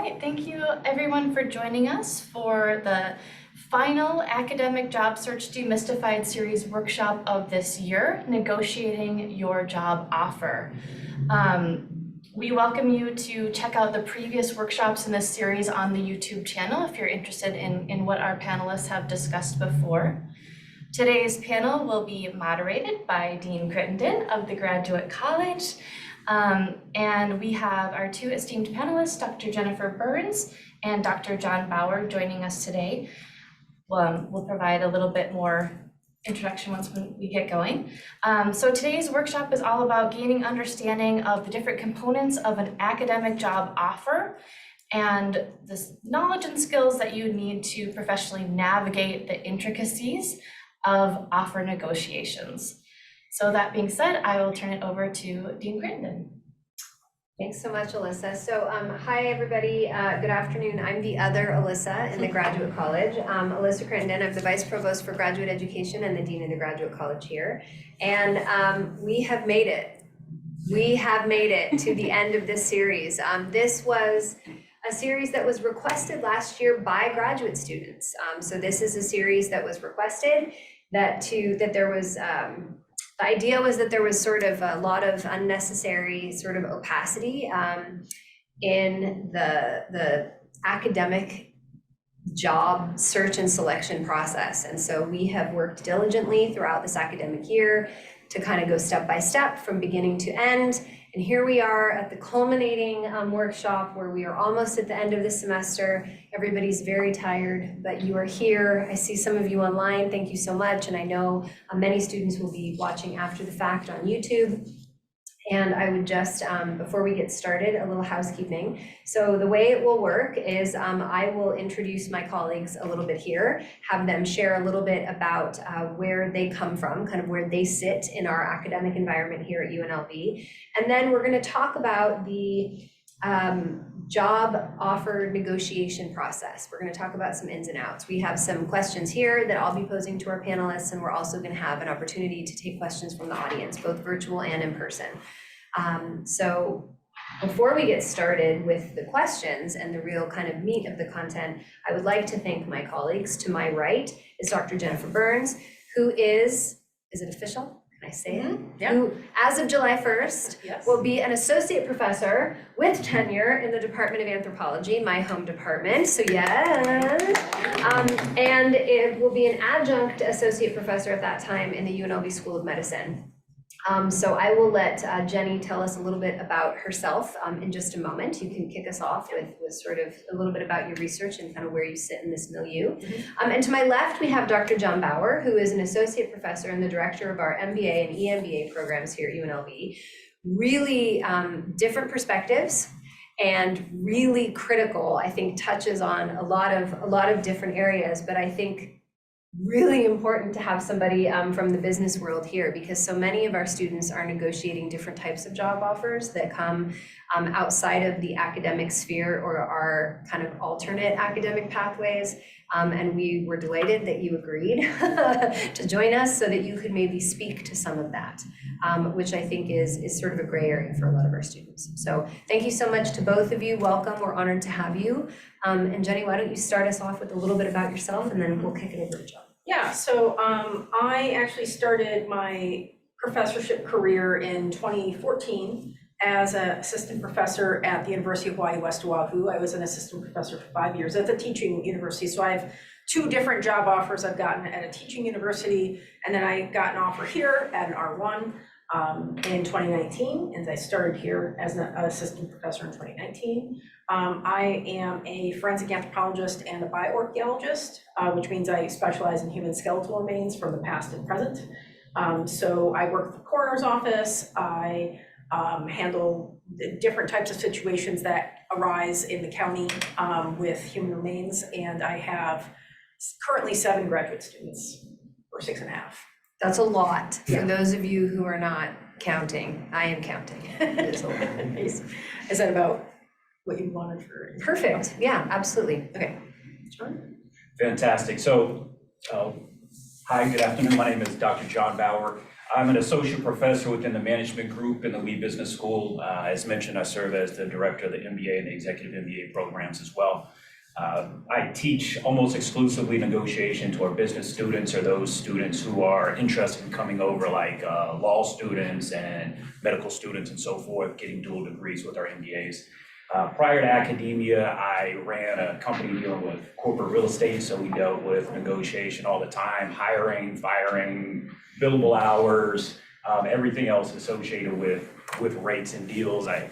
right, thank you everyone for joining us for the final Academic Job Search Demystified series workshop of this year, Negotiating Your Job Offer. We welcome you to check out the previous workshops in this series on the YouTube channel if you're interested in what our panelists have discussed before. Today's panel will be moderated by Dean Crittenden of the Graduate College. And we have our two esteemed panelists, Dr. Jennifer Byrnes and Dr. John Baur, joining us today. We'll provide a little bit more introduction once we get going. So today's workshop is all about gaining understanding of the different components of an academic job offer and the knowledge and skills that you need to professionally navigate the intricacies of offer negotiations. So that being said, I will turn it over to Dean Crittenden. Thanks so much, Alyssa. So hi, everybody. Good afternoon. I'm the other Alyssa in the Graduate College. Alyssa Crittenden. I'm the Vice Provost for Graduate Education and the Dean of the Graduate College here. And we have made it. We have made it to the end of this series. This was a series that was requested last year by graduate students. So this is a series that was requested the idea was that there was sort of a lot of unnecessary sort of opacity in the academic job search and selection process. And so we have worked diligently throughout this academic year to kind of go step by step from beginning to end. And here we are at the culminating workshop where we are almost at the end of the semester. Everybody's very tired, but you are here. I see some of you online. Thank you so much. And I know many students will be watching after the fact on YouTube. And I would just, before we get started, a little housekeeping. So the way it will work is I will introduce my colleagues a little bit here, have them share a little bit about where they come from, kind of where they sit in our academic environment here at UNLV. And then we're going to talk about the job offer negotiation process. We're going to talk about some ins and outs. We have some questions here that I'll be posing to our panelists, and we're also going to have an opportunity to take questions from the audience, both virtual and in person. So before we get started with the questions and the real kind of meat of the content, I would like to thank my colleagues. To my right is Dr. Jennifer Byrnes, who is it official? I say it, yeah. Who, as of July 1st, yes, will be an associate professor with tenure in the Department of Anthropology, my home department, so yes. And it will be an adjunct associate professor at that time in the UNLV School of Medicine. So I will let Jenny tell us a little bit about herself in just a moment. You can kick us off with sort of a little bit about your research and kind of where you sit in this milieu. And to my left, we have Dr. John Baur, who is an associate professor and the director of our MBA and EMBA programs here at UNLV. Really different perspectives and really critical, I think, touches on a lot of different areas, but I think really important to have somebody from the business world here, because so many of our students are negotiating different types of job offers that come outside of the academic sphere or our kind of alternate academic pathways. And we were delighted that you agreed to join us so that you could maybe speak to some of that, which I think is sort of a gray area for a lot of our students. So thank you so much to both of you. Welcome. We're honored to have you. And Jenny, why don't you start us off with a little bit about yourself, and then we'll kick it over to John. Yeah, so I actually started my professorship career in 2014 as an assistant professor at the University of Hawaii West Oahu. I was an assistant professor for 5 years at the teaching university. So I have two different job offers I've gotten at a teaching university, and then I got an offer here at an R1 in 2019, and I started here as an assistant professor in 2019. I am a forensic anthropologist and a bioarchaeologist, which means I specialize in human skeletal remains from the past and present. So I work for the coroner's office. I handle the different types of situations that arise in the county with human remains, and I have currently 7 graduate students, or 6.5. That's a lot. Yeah. For those of you who are not counting, I am counting. It is a lot. Is that about what you wanted for? Perfect. Yeah, absolutely. Okay. John? Fantastic. So, hi, good afternoon. My name is Dr. John Baur. I'm an associate professor within the management group in the Lee Business School. As mentioned, I serve as the director of the MBA and the executive MBA programs as well. I teach almost exclusively negotiation to our business students or those students who are interested in coming over, like law students and medical students and so forth, getting dual degrees with our MBAs. Prior to academia, I ran a company dealing with corporate real estate, so we dealt with negotiation all the time, hiring, firing, billable hours, everything else associated with rates and deals. I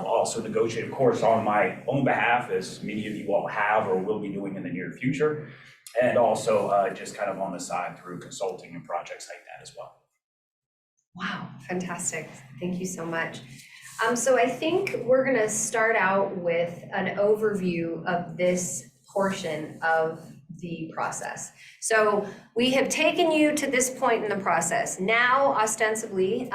also negotiate, of course, on my own behalf, as many of you all have or will be doing in the near future, and also just kind of on the side through consulting and projects like that as well. Wow, fantastic. Thank you so much. So I think we're going to start out with an overview of this portion of the process. So we have taken you to this point in the process. Now, ostensibly,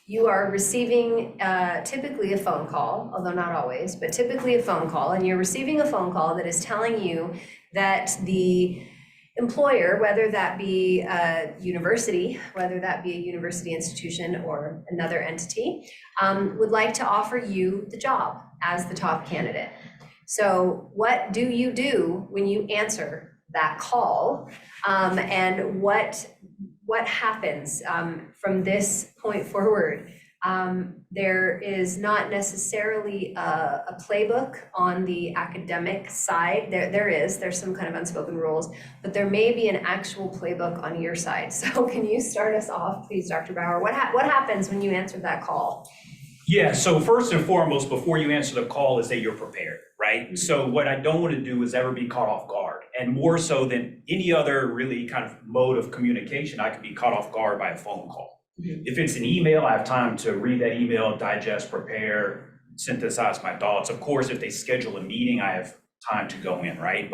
you are receiving typically a phone call, although not always, but typically a phone call, and you're receiving a phone call that is telling you that the employer, whether that be a university, whether that be a university institution or another entity, would like to offer you the job as the top candidate. So what do you do when you answer that call? And what happens from this point forward? There is not necessarily a playbook on the academic side. There's some kind of unspoken rules, but there may be an actual playbook on your side. So can you start us off, please, Dr. Baur? What happens when you answer that call? Yeah, so first and foremost, before you answer the call, is that you're prepared, right? Mm-hmm. So what I don't want to do is ever be caught off guard. And more so than any other really kind of mode of communication, I can be caught off guard by a phone call. Mm-hmm. If it's an email, I have time to read that email, digest, prepare, synthesize my thoughts. Of course, if they schedule a meeting, I have time to go in, right?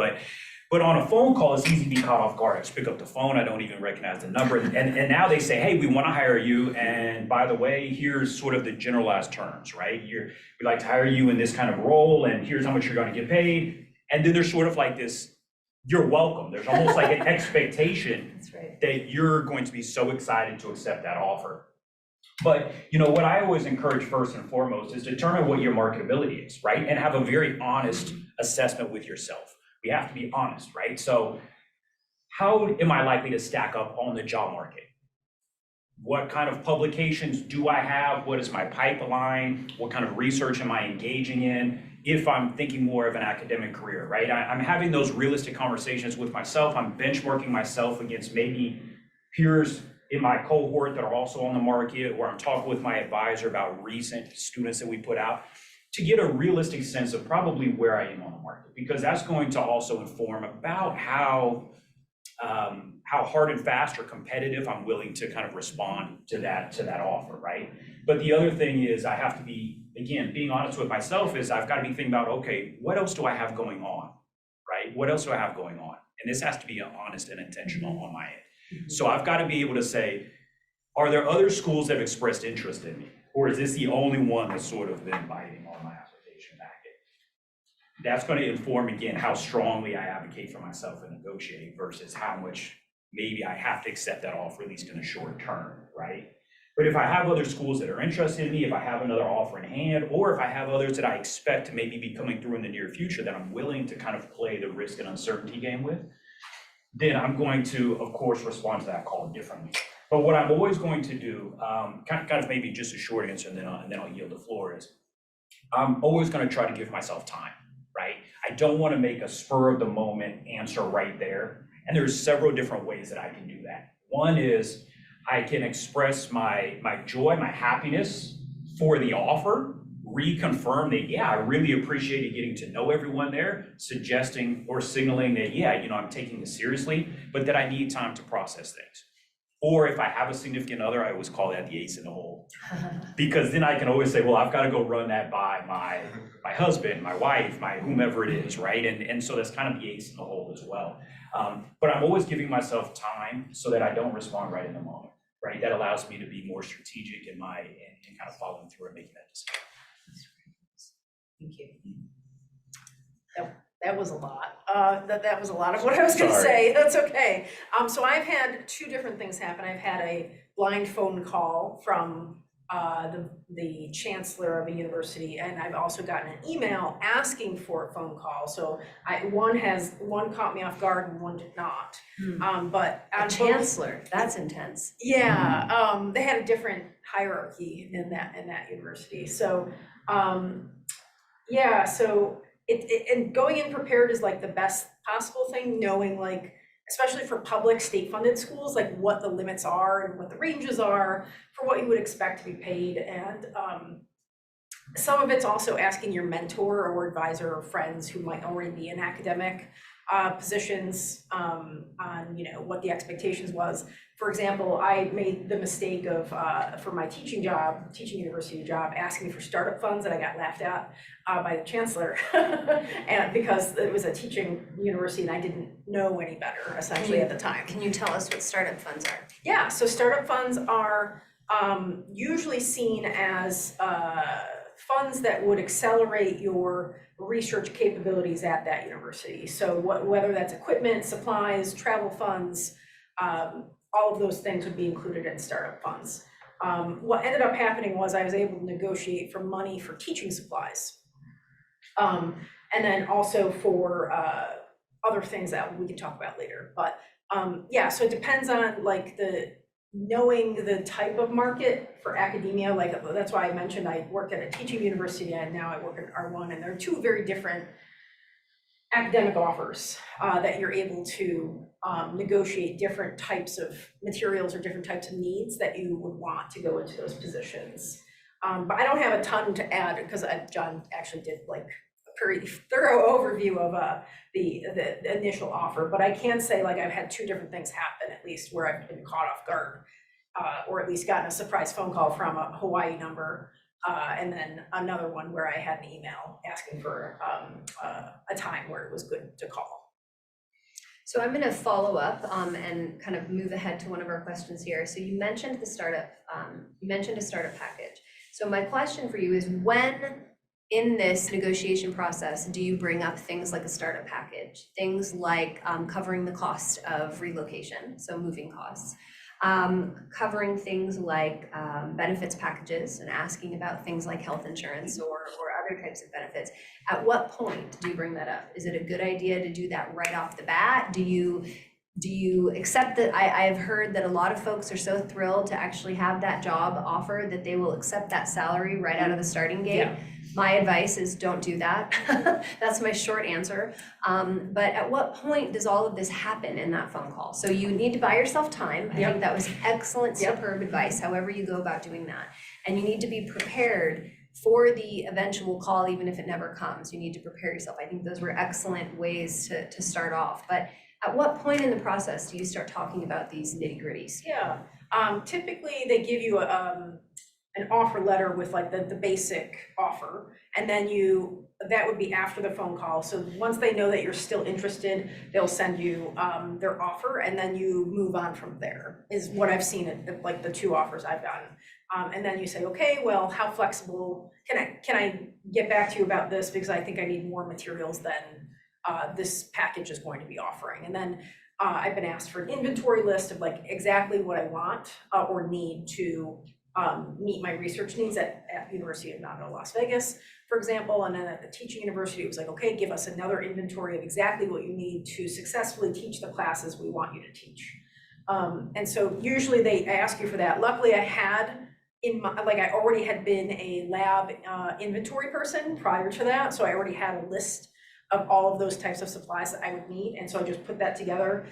But on a phone call, it's easy to be caught off guard. I just pick up the phone, I don't even recognize the number. And now they say, hey, we want to hire you. And by the way, here's sort of the generalized terms, right? We'd like to hire you in this kind of role, and here's how much you're going to get paid. And then there's sort of like this, you're welcome. There's almost like an expectation That's right. that you're going to be so excited to accept that offer. But what I always encourage first and foremost is determine what your marketability is, right? And have a very honest assessment with yourself. We have to be honest, right? So how am I likely to stack up on the job market? What kind of publications do I have? What is my pipeline? What kind of research am I engaging in? If I'm thinking more of an academic career, right? I'm having those realistic conversations with myself. I'm benchmarking myself against maybe peers in my cohort that are also on the market, or I'm talking with my advisor about recent students that we put out, to get a realistic sense of probably where I am on the market, because that's going to also inform about how hard and fast or competitive I'm willing to kind of respond to that offer, right? But the other thing is I have to be, again, being honest with myself, is I've got to be thinking about, okay, what else do I have going on, right? What else do I have going on? And this has to be honest and intentional on my end. Mm-hmm. So I've got to be able to say, are there other schools that have expressed interest in me? Or is this the only one that's sort of been biting on my application packet? That's going to inform, again, how strongly I advocate for myself in negotiating versus how much maybe I have to accept that offer, at least in a short term, right? But if I have other schools that are interested in me, if I have another offer in hand, or if I have others that I expect to maybe be coming through in the near future that I'm willing to kind of play the risk and uncertainty game with, then I'm going to, of course, respond to that call differently. But what I'm always going to do, kind of maybe just a short answer, and then I'll yield the floor, is I'm always going to try to give myself time, right? I don't want to make a spur of the moment answer right there. And there's several different ways that I can do that. One is I can express my joy, my happiness for the offer, reconfirm that, yeah, I really appreciated getting to know everyone there, suggesting or signaling that, yeah, I'm taking this seriously, but that I need time to process things. Or if I have a significant other, I always call that the ace in the hole. Because then I can always say, well, I've got to go run that by my husband, my wife, my whomever it is, right? And so that's kind of the ace in the hole as well. But I'm always giving myself time so that I don't respond right in the moment, right? That allows me to be more strategic in kind of following through and making that decision. Thank you. That was a lot. That was a lot of what I was going to say. That's okay. So I've had two different things happen. I've had a blind phone call from the chancellor of a university, and I've also gotten an email asking for a phone call. So one caught me off guard and one did not. But A on both- chancellor, that's intense. yeah, they had a different hierarchy in that university. So yeah, so and going in prepared is like the best possible thing, knowing like, especially for public state-funded schools, like what the limits are and what the ranges are for what you would expect to be paid. And some of it's also asking your mentor or advisor or friends who might already be in academic positions on, you know, what the expectations was. For example, I made the mistake of, for my teaching university job, asking for startup funds, and I got laughed at by the chancellor, and because it was a teaching university and I didn't know any better, essentially, at the time. Can you tell us what startup funds are? Yeah, so startup funds are usually seen as funds that would accelerate your research capabilities at that university. So whether that's equipment, supplies, travel funds, all of those things would be included in startup funds. What ended up happening was I was able to negotiate for money for teaching supplies. And then also for other things that we can talk about later. But yeah, so it depends on like knowing the type of market for academia. Like that's why I mentioned I worked at a teaching university and now I work at R1, and there are two very different academic offers that you're able to negotiate different types of materials or different types of needs that you would want to go into those positions. But I don't have a ton to add because John actually did like a pretty thorough overview of the initial offer. But I can say like I've had two different things happen at least where I've been caught off guard, or at least gotten a surprise phone call from a Hawaii number. And then another one where I had an email asking for a time where it was good to call. So I'm going to follow up and kind of move ahead to one of our questions here. So you mentioned the startup, you mentioned a startup package. So my question for you is, when in this negotiation process do you bring up things like a startup package, things like covering the cost of relocation, so moving costs, covering things like benefits packages and asking about things like health insurance or other types of benefits? At what point do you bring that up? Is it a good idea to do that right off the bat? Do you accept that? I've heard that a lot of folks are so thrilled to actually have that job offer that they will accept that salary right out of the starting gate. Yeah. My advice is don't do that. That's my short answer. But at what point does all of this happen in that phone call? So you need to buy yourself time. I think that was excellent, superb advice, however you go about doing that. And you need to be prepared for the eventual call, even if it never comes. You need to prepare yourself. I think those were excellent ways to start off. But at what point in the process do you start talking about these nitty-gritties? Yeah, typically they give you an offer letter with like the basic offer, and then that would be after the phone call. So once they know that you're still interested, they'll send you their offer, and then you move on from there, is what I've seen at like the two offers I've gotten. And then you say, okay, well, how flexible can I get back to you about this, because I think I need more materials than this package is going to be offering. And then I've been asked for an inventory list of like exactly what I want or need to meet my research needs at University of Nevada, Las Vegas, for example. And then at the teaching university, it was like, okay, give us another inventory of exactly what you need to successfully teach the classes we want you to teach. And so usually they ask you for that. Luckily I had I already had been a lab inventory person prior to that. So I already had a list of all of those types of supplies that I would need. And so I just put that together.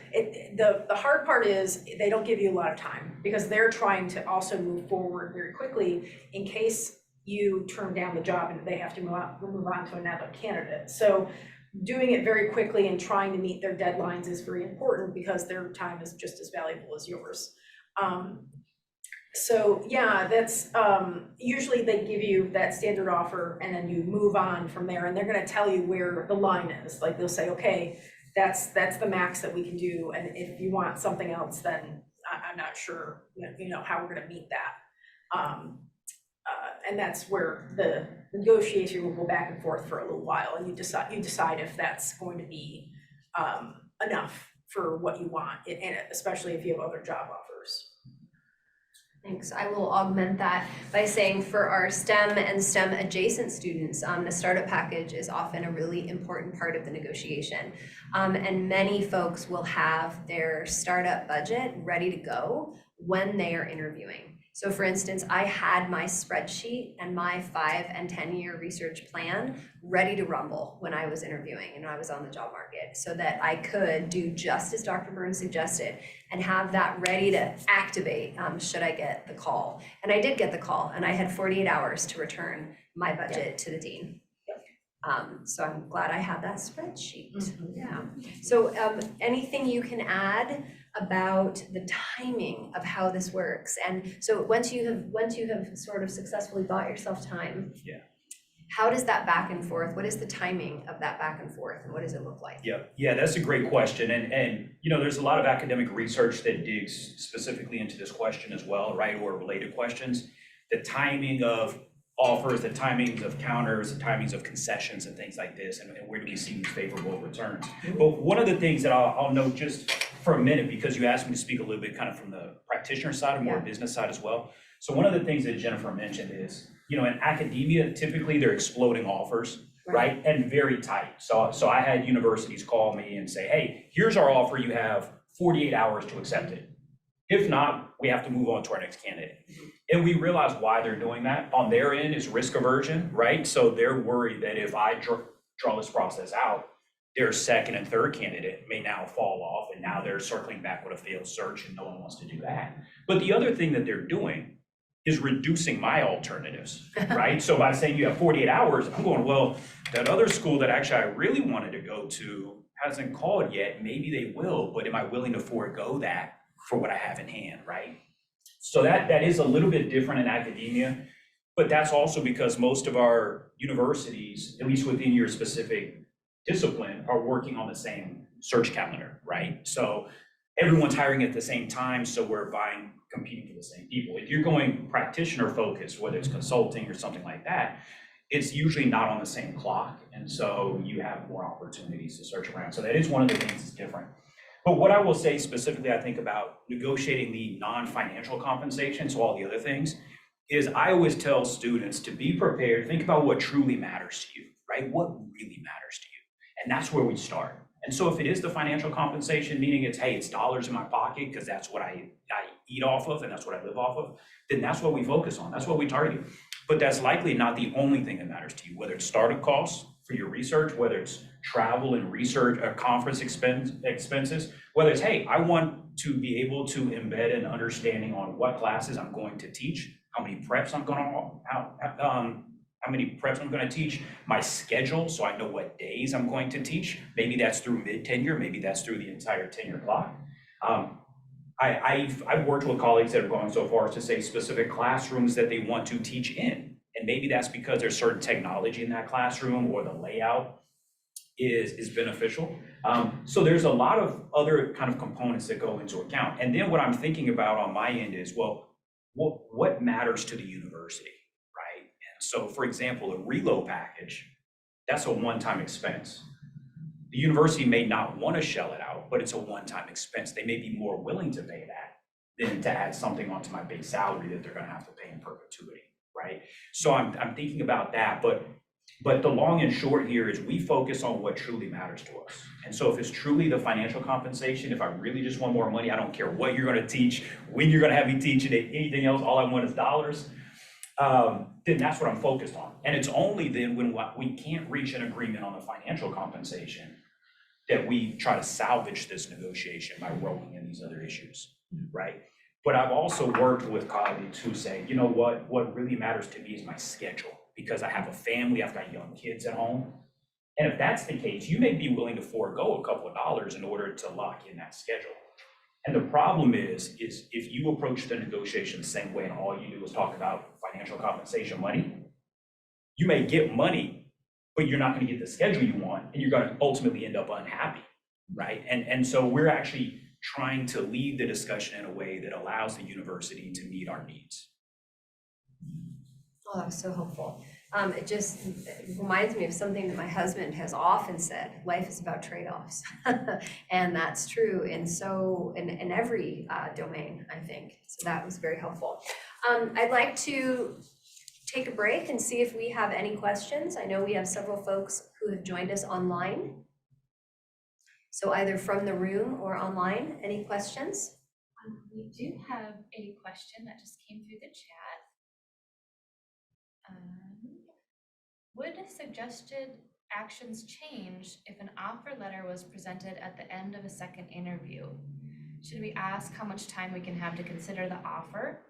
The hard part is they don't give you a lot of time because they're trying to also move forward very quickly in case you turn down the job and they have to move on to another candidate. So doing it very quickly and trying to meet their deadlines is very important because their time is just as valuable as yours. So yeah, that's usually they give you that standard offer and then you move on from there, and they're going to tell you where the line is. Like they'll say, okay, that's the max that we can do, and if you want something else, then I'm not sure how we're going to meet that. And that's where the negotiation will go back and forth for a little while, and you decide if that's going to be enough for what you want, and especially if you have other job offers. Thanks. I will augment that by saying for our STEM and STEM adjacent students, the startup package is often a really important part of the negotiation. And many folks will have their startup budget ready to go when they are interviewing. So for instance, I had my spreadsheet and my 5 and 10-year research plan ready to rumble when I was interviewing and I was on the job market, so that I could do just as Dr. Byrnes suggested and have that ready to activate should I get the call. And I did get the call, and I had 48 hours to return my budget to the dean. So I'm glad I had that spreadsheet. Yeah. So anything you can add about the timing of how this works? And so once you have sort of successfully bought yourself time, how does that back and forth? What is the timing of that back and forth, and what does it look like? Yeah, that's a great question. And you know, there's a lot of academic research that digs specifically into this question as well, right? Or related questions. The timing of offers, the timings of counters, the timings of concessions and things like this, and where do we see these favorable returns. But one of the things that I'll note just for a minute, because you asked me to speak a little bit kind of from the practitioner side and more business side as well. So one of the things that Jennifer mentioned is, you know, in academia, typically they're exploding offers, right? And very tight. So I had universities call me and say, hey, here's our offer, you have 48 hours to accept it. If not, we have to move on to our next candidate. And we realize why they're doing that. On their end is risk aversion, right? So they're worried that if I draw this process out, their second and third candidate may now fall off, and now they're circling back with a failed search, and no one wants to do that. But the other thing that they're doing is reducing my alternatives, right? So by saying you have 48 hours, I'm going, well, that other school that actually I really wanted to go to hasn't called yet. Maybe they will, but am I willing to forego that for what I have in hand, right? So that is a little bit different in academia, but that's also because most of our universities, at least within your specific discipline, are working on the same search calendar, right? So everyone's hiring at the same time, so we're competing for the same people. If you're going practitioner focused, whether it's consulting or something like that, it's usually not on the same clock, and so you have more opportunities to search around. So that is one of the things that's different. But what I will say specifically, I think about negotiating the non-financial compensation, so all the other things, is I always tell students to be prepared, think about what truly matters to you, right? What really matters to you? And that's where we start. And so if it is the financial compensation, meaning it's, hey, it's dollars in my pocket because that's what I eat off of and that's what I live off of, then that's what we focus on, that's what we target. But that's likely not the only thing that matters to you, whether it's startup costs for your research, whether it's travel and research or conference expenses, whether it's, hey, I want to be able to embed an understanding on what classes I'm going to teach, how many preps I'm going to teach, my schedule, so I know what days I'm going to teach. Maybe that's through mid-tenure, maybe that's through the entire tenure clock. I've worked with colleagues that have gone so far as to say specific classrooms that they want to teach in. And maybe that's because there's certain technology in that classroom or the layout is beneficial. So there's a lot of other kind of components that go into account. And then what I'm thinking about on my end is, well, what matters to the university, right? And so, for example, a reload package, that's a one-time expense. The university may not want to shell it out, but it's a one-time expense. They may be more willing to pay that than to add something onto my base salary that they're going to have to pay in perpetuity, right? So I'm thinking about that, but the long and short here is we focus on what truly matters to us. And so if it's truly the financial compensation, if I really just want more money, I don't care what you're going to teach, when you're going to have me teaching it, anything else, all I want is dollars, then that's what I'm focused on. And it's only then when we can't reach an agreement on the financial compensation that we try to salvage this negotiation by rolling in these other issues, right? But I've also worked with colleagues who say, you know what really matters to me is my schedule, because I have a family, I've got young kids at home. And if that's the case, you may be willing to forego a couple of dollars in order to lock in that schedule. And the problem is if you approach the negotiation the same way and all you do is talk about financial compensation money, you may get money, but you're not going to get the schedule you want, and you're going to ultimately end up unhappy, right? And so we're actually trying to lead the discussion in a way that allows the university to meet our needs. Oh, that was so helpful. It just reminds me of something that my husband has often said, life is about trade-offs. And that's true in every domain, I think. So that was very helpful. I'd like to take a break and see if we have any questions. I know we have several folks who have joined us online. So either from the room or online, any questions? We do have a question that just came through the chat. Would suggested actions change if an offer letter was presented at the end of a second interview? Should we ask how much time we can have to consider the offer?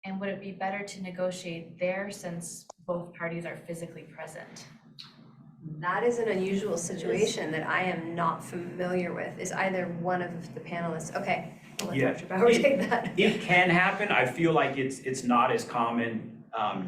And would it be better to negotiate there since both parties are physically present? That is an unusual situation that I am not familiar with. Is either one of the panelists? Okay, I'll let Yeah. Dr. Baur take that. It can happen. I feel like it's not as common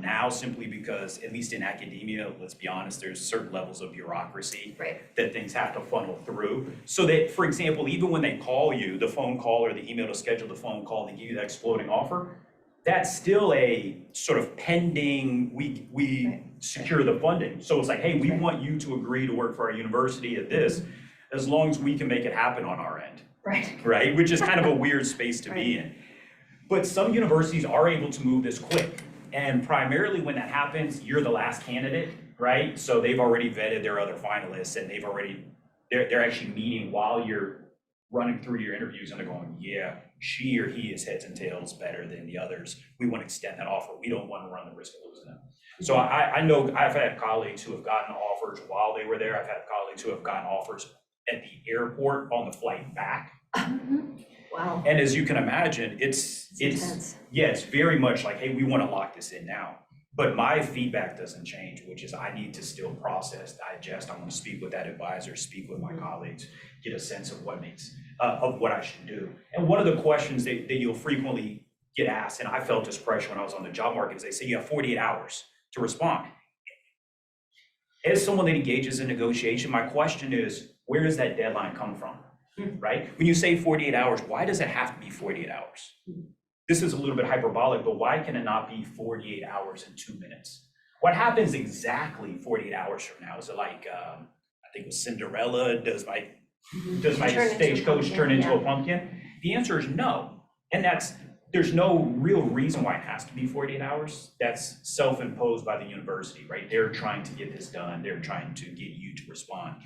now simply because, at least in academia, let's be honest, there's certain levels of bureaucracy Right. that things have to funnel through. So that, for example, even when they call you, the phone call or the email to schedule the phone call, they give you that exploding offer, that's still a sort of pending, we Right. secure the funding. So it's like, hey, we Right. want you to agree to work for our university at this, as long as we can make it happen on our end, Right. right? Which is kind of a weird space to be in. But some universities are able to move this quick. And primarily when that happens, you're the last candidate, right? So they've already vetted their other finalists and they're actually meeting while you're running through your interviews and they're going, yeah, she or he is heads and tails better than the others. We want to extend that offer. We don't want to run the risk of losing them. So I know I've had colleagues who have gotten offers while they were there. I've had colleagues who have gotten offers at the airport on the flight back. Wow. And as you can imagine, it's intense. yeah, it's very much like, hey, we want to lock this in now. But my feedback doesn't change, which is I need to still process, digest. I want to speak with that advisor, speak with my colleagues, get a sense of what I should do. And one of the questions that you'll frequently get asked, and I felt this pressure when I was on the job market, is they say you have 48 hours to respond. As someone that engages in negotiation, my question is, where does that deadline come from? Right? When you say 48 hours, why does it have to be 48 hours? This is a little bit hyperbolic, but why can it not be 48 hours and 2 minutes? What happens exactly 48 hours from now? Is it like, I think with Cinderella, does my stagecoach turn into a pumpkin? The answer is no. And there's no real reason why it has to be 48 hours. That's self-imposed by the university, right? They're trying to get this done. They're trying to get you to respond.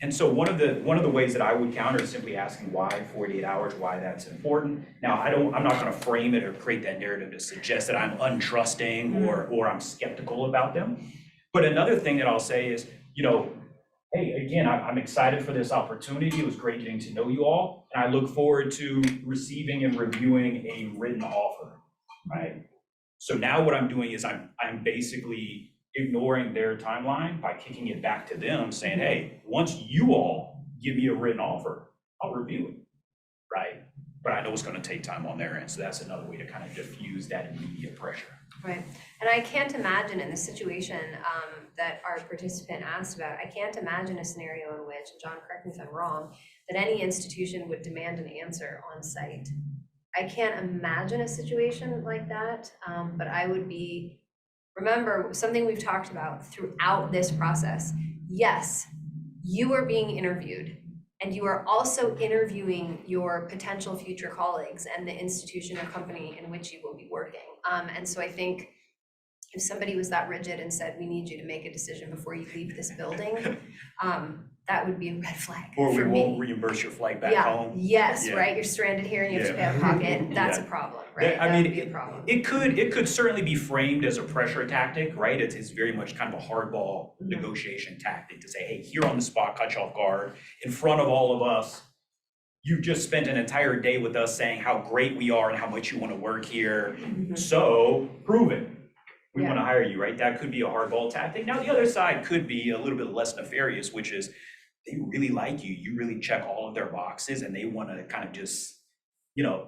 And so one of the ways that I would counter is simply asking why 48 hours, why that's important. Now, I'm not going to frame it or create that narrative to suggest that I'm untrusting or I'm skeptical about them. But another thing that I'll say is, hey, again, I'm excited for this opportunity. It was great getting to know you all, and I look forward to receiving and reviewing a written offer, right? So now what I'm doing is I'm basically ignoring their timeline by kicking it back to them, saying, hey, once you all give me a written offer, I'll review it, right? But I know it's going to take time on their end, so that's another way to kind of diffuse that immediate pressure. Right. And I can't imagine in the situation that our participant asked about, I can't imagine a scenario in which, and John, correct me if I'm wrong, that any institution would demand an answer on site. I can't imagine a situation like that, but I would be, remember something we've talked about throughout this process. Yes, you are being interviewed, and you are also interviewing your potential future colleagues and the institution or company in which you will be working. And so I think if somebody was that rigid and said, we need you to make a decision before you leave this building, that would be a red flag Or we for won't me. reimburse your flight back home. Yes, Yeah. right, you're stranded here and you have to pay out of pocket, that's a problem, right? I That mean, would be a problem. It could certainly be framed as a pressure tactic, right? It's very much kind of a hardball negotiation tactic to say, hey, here on the spot, cut you off guard, in front of all of us, you just spent an entire day with us saying how great we are and how much you want to work here. So prove it. We want to hire you, right? That could be a hardball tactic. Now, the other side could be a little bit less nefarious, which is they really like you. You really check all of their boxes and they want to kind of just,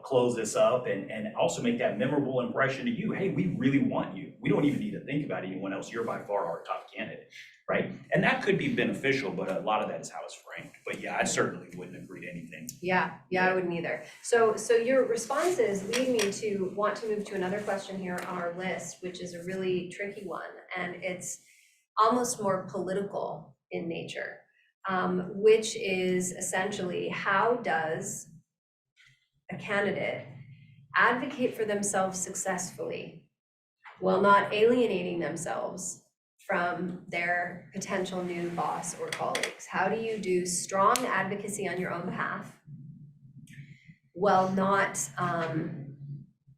close this up and also make that memorable impression to you. Hey, we really want you. We don't even need to think about anyone else. You're by far our top candidate, right? And that could be beneficial, but a lot of that is how it's framed. But yeah, I certainly wouldn't agree to anything. Yeah, I wouldn't either. So your responses lead me to want to move to another question here on our list, which is a really tricky one, and it's almost more political in nature, which is essentially, how does a candidate advocate for themselves successfully while not alienating themselves from their potential new boss or colleagues? How do you do strong advocacy on your own behalf while not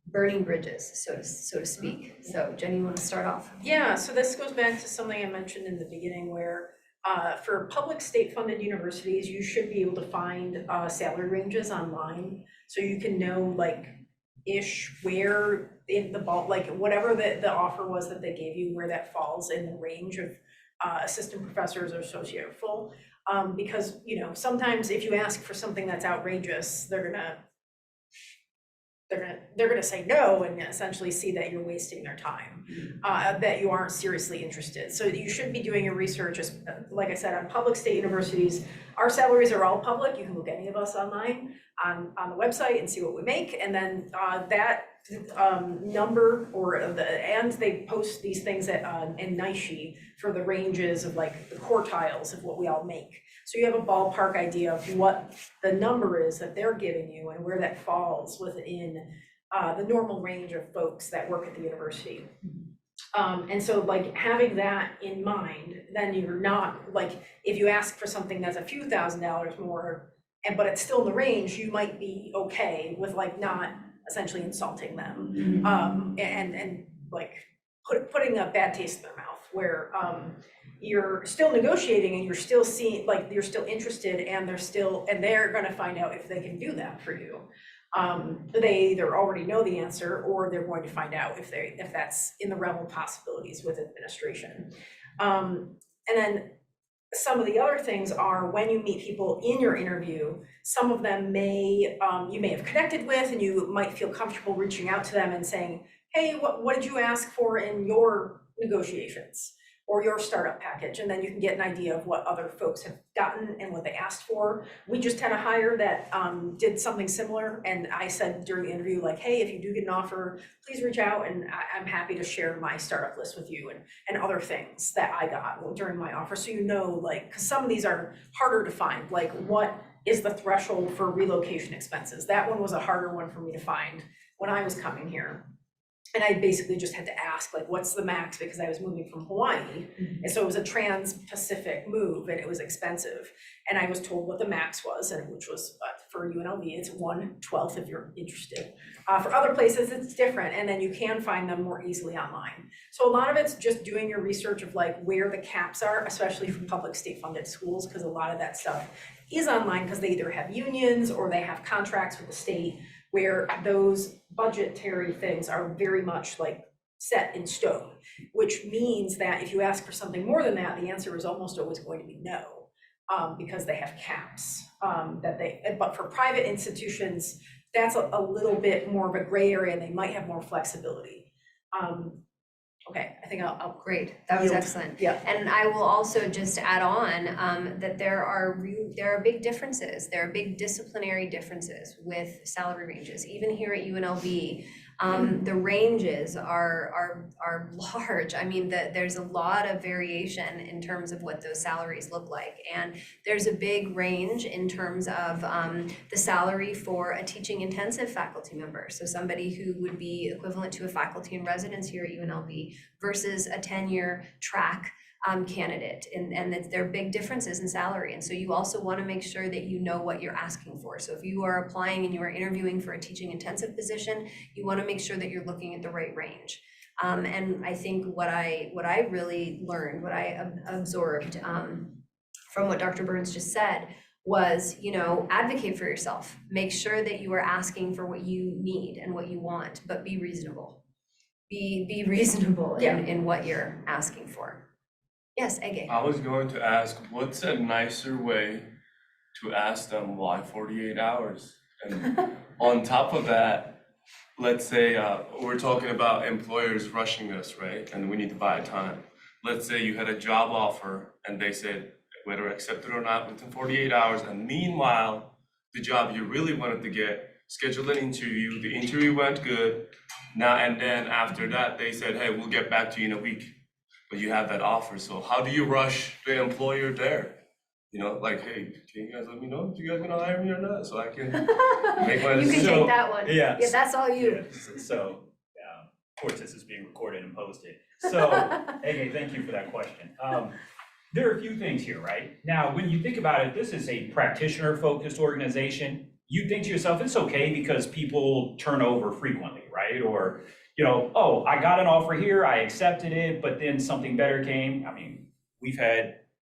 burning bridges, so to speak? So Jenny, you want to start off? Yeah, so this goes back to something I mentioned in the beginning where for public state-funded universities, you should be able to find salary ranges online. So you can know where in the ball, whatever the offer was that they gave you, where that falls in the range of assistant professors or associate or full. Because, sometimes if you ask for something that's outrageous, they're gonna say no and essentially see that you're wasting their time, that you aren't seriously interested. So you should be doing your research, like I said, on public state universities. Our salaries are all public. You can look any of us online on the website and see what we make. And then that number and they post these things in NYSHE for the ranges of the quartiles of what we all make. So you have a ballpark idea of what the number is that they're giving you and where that falls within the normal range of folks that work at the university. And so having that in mind, then you're not if you ask for something that's a few $1,000s more, but it's still in the range, you might be okay with not essentially insulting them, and putting a bad taste in their mouth, where you're still negotiating and you're still seeing you're still interested, and they're going to find out if they can do that for you. They either already know the answer, or they're going to find out if that's in the realm of possibilities with administration. And then some of the other things are, when you meet people in your interview, some of them you may have connected with, and you might feel comfortable reaching out to them and saying, hey, what did you ask for in your negotiations or your startup package? And then you can get an idea of what other folks have gotten and what they asked for. We just had a hire that did something similar, and I said during the interview, hey, if you do get an offer, please reach out, and I'm happy to share my startup list with you and other things that I got during my offer. So because some of these are harder to find, what is the threshold for relocation expenses? That one was a harder one for me to find when I was coming here. And I basically just had to ask, what's the max, because I was moving from Hawaii. And so it was a trans-Pacific move, and it was expensive. And I was told what the max was, and which was for UNLV, it's 1/12 if you're interested. For other places, it's different, and then you can find them more easily online. So a lot of it's just doing your research of where the caps are, especially for public state-funded schools, because a lot of that stuff is online because they either have unions or they have contracts with the state, where those budgetary things are very much set in stone, which means that if you ask for something more than that, the answer is almost always going to be no, because they have caps. But for private institutions, that's a little bit more of a gray area, and they might have more flexibility. Okay, I think I'll Great, that was yield. excellent. Yeah. And I will also just add on that there are big differences. There are big disciplinary differences with salary ranges. Even here at UNLV, the ranges are large. I mean, there's a lot of variation in terms of what those salaries look like. And there's a big range in terms of the salary for a teaching intensive faculty member. So somebody who would be equivalent to a faculty in residence here at UNLV versus a tenure track candidate, and that there are big differences in salary. And so you also want to make sure that you know what you're asking for. So if you are applying and you are interviewing for a teaching intensive position, you want to make sure that you're looking at the right range. And I think what I really learned, what I absorbed from what Dr. Byrnes just said was, advocate for yourself. Make sure that you are asking for what you need and what you want, but be reasonable. Be reasonable in what you're asking for. Yes, Ege. I was going to ask, what's a nicer way to ask them why 48 hours? And on top of that, let's say we're talking about employers rushing us, right? And we need to buy time. Let's say you had a job offer and they said, whether accepted or not, within 48 hours. And meanwhile, the job you really wanted to get, scheduled an interview, the interview went good. Now, and then after that, they said, hey, we'll get back to you in a week. But you have that offer. So how do you rush the employer there? You know, like, hey, can you guys let me know if you guys gonna hire me or not, so I can make my You can decision? take that one. Yeah. Yeah, that's all you. Yeah, so, of course, this is being recorded and posted. So, AK, thank you for that question. There are a few things here, right? Now, when you think about it, this is a practitioner-focused organization. You think to yourself, it's okay because people turn over frequently, right? Or, you know, oh, I got an offer here, I accepted it, but then something better came. I mean, we've had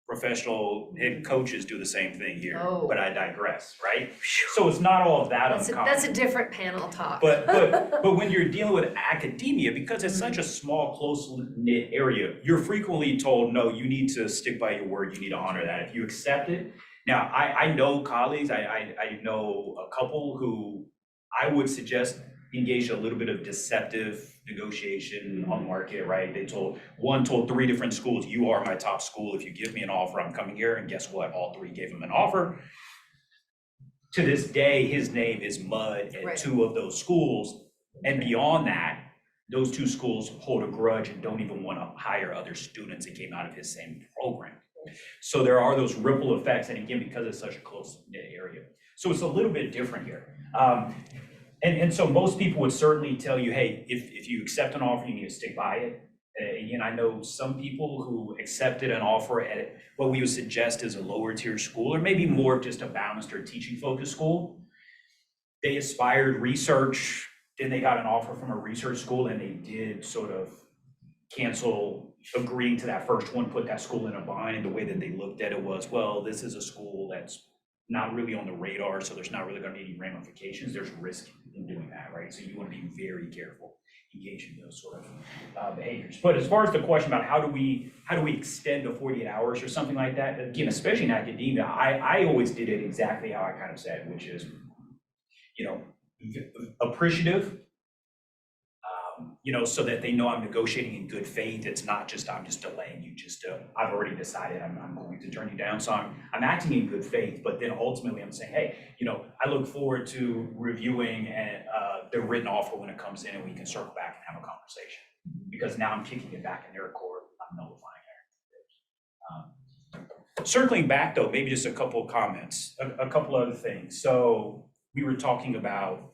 professional head coaches do the same thing here, Oh. but I digress, right? So it's not all of that uncommon. That's a different panel talk. But when you're dealing with academia, because it's such a small, close-knit area, you're frequently told, no, you need to stick by your word, you need to honor that. If you accept it, now I know colleagues, I know a couple who I would suggest engaged a little bit of deceptive negotiation on market, right? One told 3 different schools, you are my top school. If you give me an offer, I'm coming here. And guess what? All 3 gave him an offer. To this day, his name is mud at Right. 2 of those schools. And beyond that, those 2 schools hold a grudge and don't even want to hire other students that came out of his same program. So there are those ripple effects. And again, because it's such a close-knit area. So it's a little bit different here. And so most people would certainly tell you, hey, if you accept an offer, you need to stick by it. Again, I know some people who accepted an offer at what we would suggest is a lower tier school, or maybe more of just a balanced or teaching focused school. They aspired research, then they got an offer from a research school, and they did sort of cancel agreeing to that first one, put that school in a bind. And the way that they looked at it was, well, this is a school that's not really on the radar, so there's not really going to be any ramifications. There's risk in doing that, right? So you want to be very careful engaging those sort of behaviors. But as far as the question about how do we extend to 48 hours or something like that, again, especially in academia, I always did it exactly how I kind of said, which is, you know, appreciative, you know, so that they know I'm negotiating in good faith. It's not just I'm just delaying you. I've already decided I'm going to turn you down. So I'm acting in good faith. But then ultimately I'm saying, hey, you know, I look forward to reviewing the written offer when it comes in, and we can circle back and have a conversation. Because now I'm kicking it back in their court. I'm nullifying it. Circling back though, maybe just a couple of comments, a couple other things. So we were talking about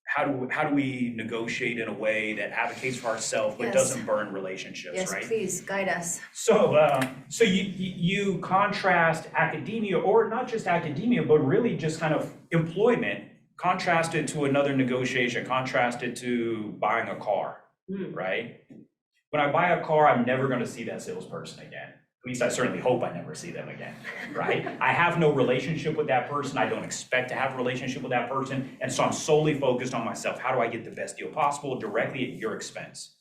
how do we negotiate in a way that advocates for ourselves but Yes. doesn't burn relationships, Yes, right? please guide us. So you contrast academia, or not just academia, but really just kind of employment, contrasted to another negotiation, contrasted to buying a car, right? When I buy a car, I'm never going to see that salesperson again. At least I certainly hope I never see them again, right? I have no relationship with that person. I don't expect to have a relationship with that person. And so I'm solely focused on myself. How do I get the best deal possible directly at your expense?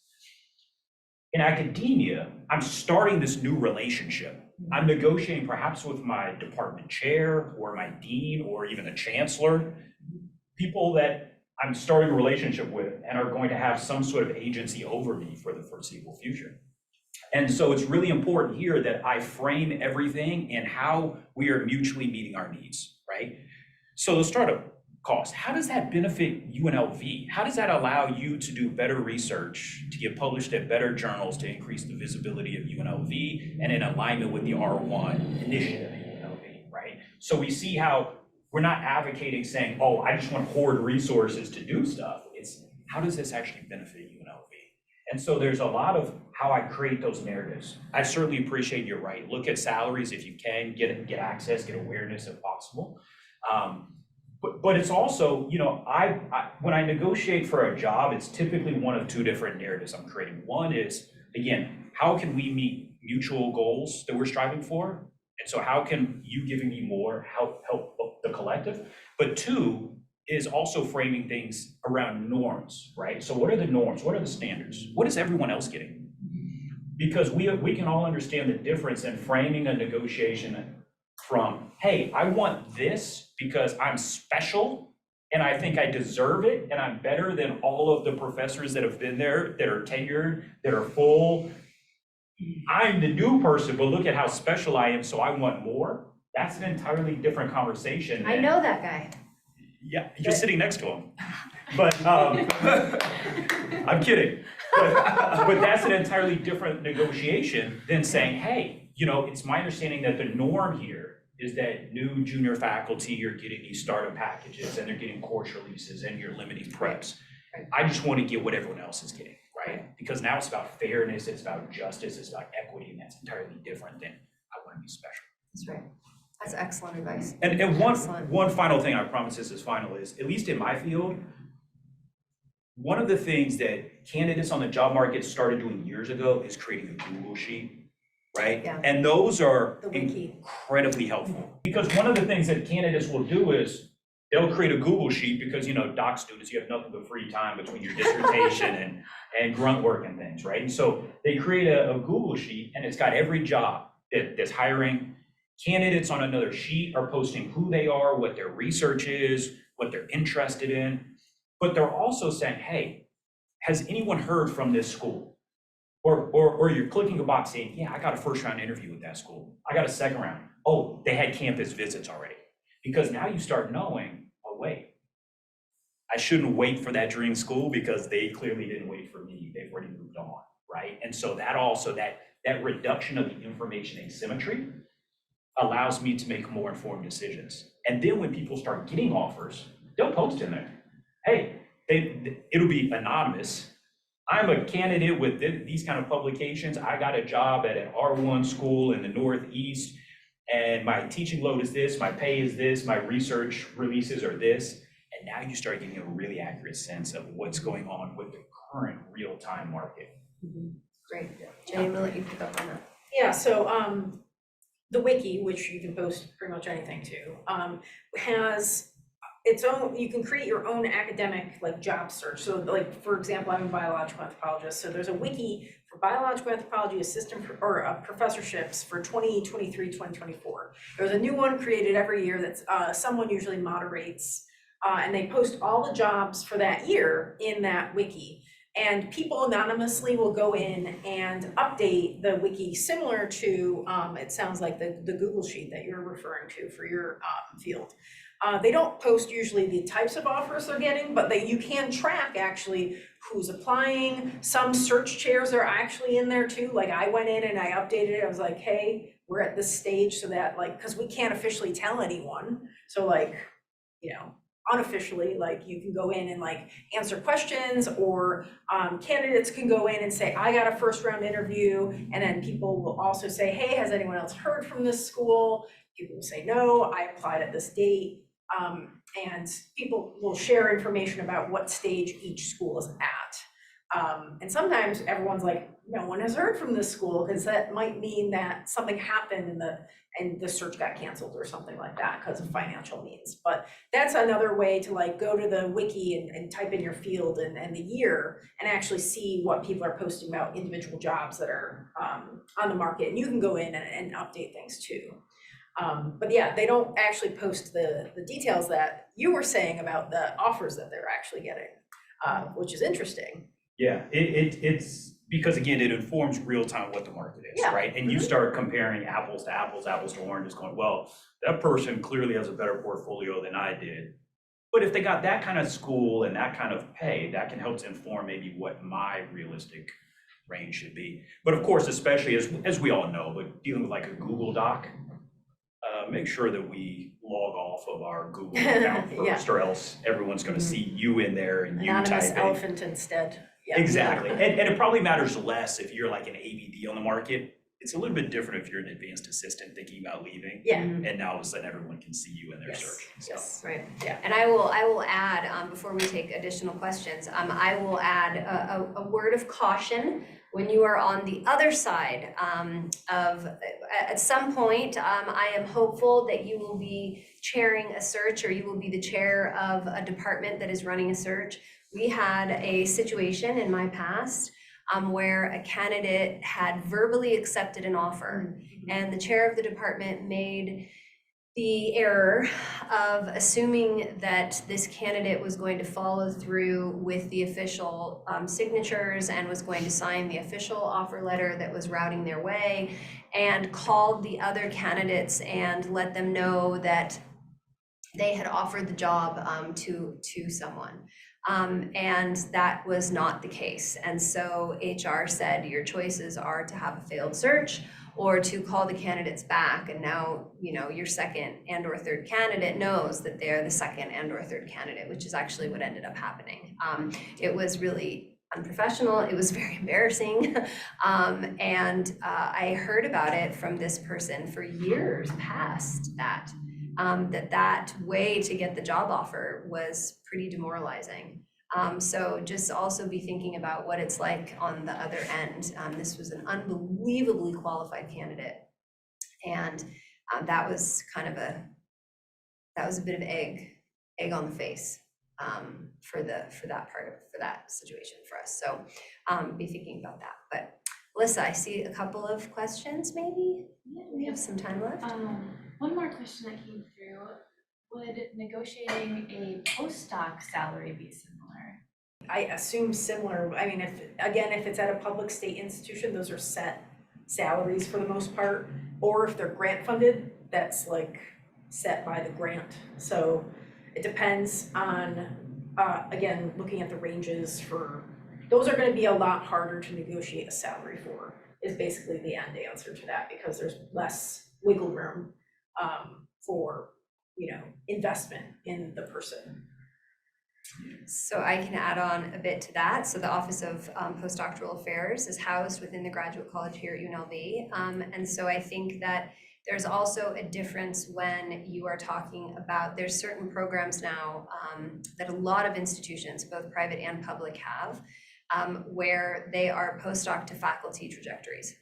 In academia, I'm starting this new relationship. I'm negotiating perhaps with my department chair or my dean or even a chancellor, people that I'm starting a relationship with and are going to have some sort of agency over me for the foreseeable future. And so it's really important here that I frame everything and how we are mutually meeting our needs, right? So the startup cost, how does that benefit UNLV? How does that allow you to do better research, to get published at better journals, to increase the visibility of UNLV and in alignment with the R1 initiative at UNLV, right? So we see how we're not advocating saying, oh, I just want to hoard resources to do stuff. It's how does this actually benefit UNLV? And so there's a lot of how I create those narratives. I certainly appreciate you're right. Look at salaries if you can, get access, get awareness if possible. But it's also, you know, when I negotiate for a job, it's typically one of 2 different narratives I'm creating. One is, again, how can we meet mutual goals that we're striving for? And so how can you giving me more help the collective? But 2 is also framing things around norms, right? So what are the norms? What are the standards? What is everyone else getting? Because we can all understand the difference in framing a negotiation from, hey, I want this because I'm special and I think I deserve it and I'm better than all of the professors that have been there, that are tenured, that are full, I'm the new person, but look at how special I am, so I want more. That's an entirely different conversation. I than- know that guy. Yeah, you're sitting next to him. But I'm kidding. But that's an entirely different negotiation than saying, hey, it's my understanding that the norm here is that new junior faculty are getting these startup packages and they're getting course releases and you're limiting preps. Right. I just want to get what everyone else is getting, right? Because now it's about fairness, it's about justice, it's about equity, and that's entirely different than I want to be special. That's right. That's excellent advice. And Excellent. one final thing, I promise this is final, is at least in my field, one of the things that candidates on the job market started doing years ago is creating a Google sheet, right? Yeah. And those are The wiki. incredibly helpful. Because one of the things that candidates will do is they'll create a Google sheet because, doc students, you have nothing but free time between your dissertation and grunt work and things, right? And so they create a Google sheet and it's got every job that's hiring. Candidates on another sheet are posting who they are, what their research is, what they're interested in. But they're also saying, hey, has anyone heard from this school? Or you're clicking a box saying, yeah, I got a first round interview with that school. I got a second round. Oh, they had campus visits already. Because now you start knowing, oh, wait, I shouldn't wait for that dream school because they clearly didn't wait for me. They've already moved on, right? And so that also, that reduction of the information asymmetry allows me to make more informed decisions. And then when people start getting offers, they'll post in there. Hey, it'll be anonymous. I'm a candidate with these kind of publications. I got a job at an R1 school in the Northeast, and my teaching load is this, my pay is this, my research releases are this. And now you start getting a really accurate sense of what's going on with the current real-time market. Great. Jenny, I'm gonna let you pick up on that. Yeah, so the wiki, which you can post pretty much anything to, has its own, you can create your own academic job search. So for example, I'm a biological anthropologist, so there's a wiki for biological anthropology professorships for 2023, 2024. There's a new one created every year that's someone usually moderates, and they post all the jobs for that year in that wiki. And people anonymously will go in and update the wiki similar to, it sounds like the Google sheet that you're referring to for your field. They don't post usually the types of offers they're getting, but you can track actually who's applying. Some search chairs are actually in there too. Like I went in and I updated it. I was like, hey, we're at this stage so that because we can't officially tell anyone. So unofficially, you can go in and answer questions, or candidates can go in and say, I got a first round interview. And then people will also say, hey, has anyone else heard from this school? People will say, no, I applied at this date. And people will share information about what stage each school is at. And sometimes everyone's like, no one has heard from this school, because that might mean that something happened and the search got canceled or something like that because of financial means. But that's another way to go to the wiki and type in your field and the year and actually see what people are posting about individual jobs that are on the market. And you can go in and update things too. But yeah, they don't actually post the details that you were saying about the offers that they're actually getting, which is interesting. Yeah, it's because again, it informs real time what the market is, Yeah. right? And you start comparing apples to apples, apples to oranges, going, well, that person clearly has a better portfolio than I did. But if they got that kind of school and that kind of pay, that can help to inform maybe what my realistic range should be. But of course, especially as we all know, but dealing with a Google Doc, make sure that we log off of our Google account first, or else everyone's going to see you in there and you Anonymous typing. elephant instead. Yeah. Exactly. And it probably matters less if you're an ABD on the market. It's a little bit different if you're an advanced assistant thinking about leaving. Yeah. And now all of a sudden everyone can see you in their Yes. search. So. Yes. Right. Yeah. And I will add, before we take additional questions, I will add a word of caution when you are on the other side at some point, I am hopeful that you will be chairing a search, or you will be the chair of a department that is running a search. We had a situation in my past where a candidate had verbally accepted an offer, and the chair of the department made the error of assuming that this candidate was going to follow through with the official signatures and was going to sign the official offer letter that was routing their way, and called the other candidates and let them know that they had offered the job to someone. And that was not the case. And so HR said, your choices are to have a failed search or to call the candidates back. And now, your second and or third candidate knows that they're the second and or third candidate, which is actually what ended up happening. It was really unprofessional. It was very embarrassing. And I heard about it from this person for years past that. That way to get the job offer was pretty demoralizing. So just also be thinking about what it's like on the other end. This was an unbelievably qualified candidate. And that was a bit of egg on the face for that situation for us. So be thinking about that. But Alyssa, I see a couple of questions maybe. Yeah, We have some time left. One more question that came through. Would negotiating a postdoc salary be similar? I assume similar. I mean, if it's at a public state institution, those are set salaries for the most part. Or if they're grant funded, that's like set by the grant. So it depends on, again, looking at the ranges for, those are gonna be a lot harder to negotiate a salary for, is basically the end answer to that, because there's less wiggle room for, investment in the person. So I can add on a bit to that. So the Office of Postdoctoral Affairs is housed within the Graduate College here at UNLV. And so I think that there's also a difference when you are talking about, there's certain programs now that a lot of institutions, both private and public, have, where they are postdoc to faculty trajectories.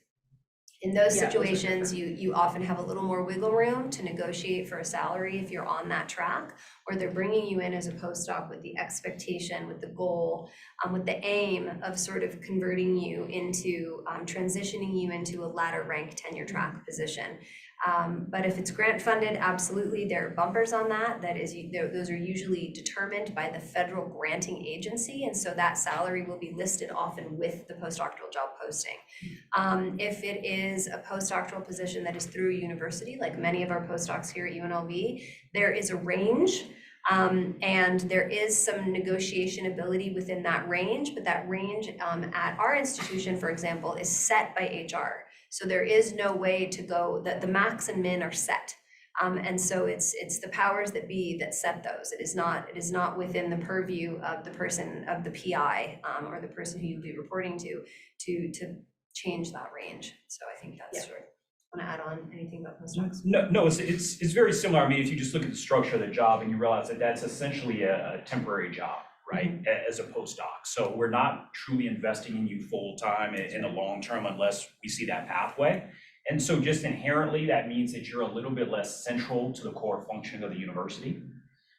In those situations, you often have a little more wiggle room to negotiate for a salary if you're on that track, or they're bringing you in as a postdoc with the expectation, with the goal, with the aim of sort of converting you into, transitioning you into a ladder rank tenure track position. But if it's grant funded, absolutely, there are bumpers on that. That is, those are usually determined by the federal granting agency, and so that salary will be listed often with the postdoctoral job posting. If it is a postdoctoral position that is through a university, like many of our postdocs here at UNLV, there is a range. And there is some negotiation ability within that range, but that range at our institution, for example, is set by HR. So there is no way to go, that the max and min are set. And so it's the powers that be that set those. It is not within the purview of the person, of the PI, or the person who you'll be reporting to change that range. So I think that's short. Want to add on anything about postdocs? No, it's very similar. I mean, if you just look at the structure of the job and you realize that that's essentially a temporary job, right, as a postdoc. So we're not truly investing in you full-time in the long term unless we see that pathway. And so just inherently, that means that you're a little bit less central to the core functioning of the university,